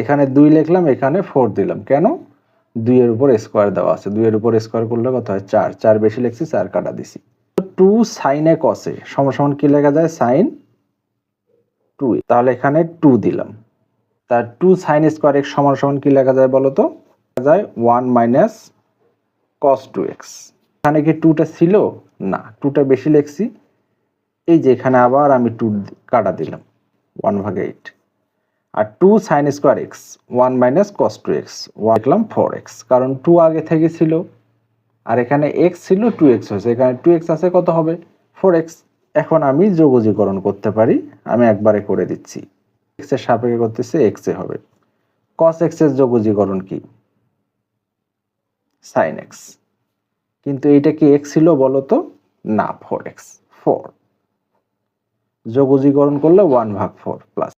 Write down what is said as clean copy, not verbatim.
এখানে 2 লিখলাম, এখানে 4 দিলাম। কেন? 2 এর উপর স্কয়ার দেওয়া আছে। 2 এর উপর স্কয়ার করলে কত হয়? 4। 4 বেশি লিখছি, 4 কাটা দিছি। 2 sin a cos a সমান কি লেখা যায়? sin 2a। তাহলে এখানে 2 দিলাম। তার 2 sin স্কয়ার x সমান কি লেখা যায় বলো তো? লেখা যায় 1 মাইনাস cos 2x। এখানে কি 2টা ছিল? না, 2টা বেশি লিখছি। এই যে এখানে আবার আমি 2 কাটা দিলাম, 1/8। আর 2 sin square x 1 minus cos 2x লিখলাম 4x, কারণ 2 আগে থেকে ছিল আর এখানে x ছিল 2x হয়েছে, এখানে 2x আছে, কত হবে? 4x। এখন আমি যোগজীকরণ করতে পারি, আমি একবারে করে দিচ্ছি। x এর সাপেক্ষে করতেছে, x এ হবে। cos x এর যোগজীকরণ কি? sin x। কিন্তু এইটা কি x ছিল বলো তো? না, 4x। 4 যোগজীকরণ করলে 1/4 প্লাস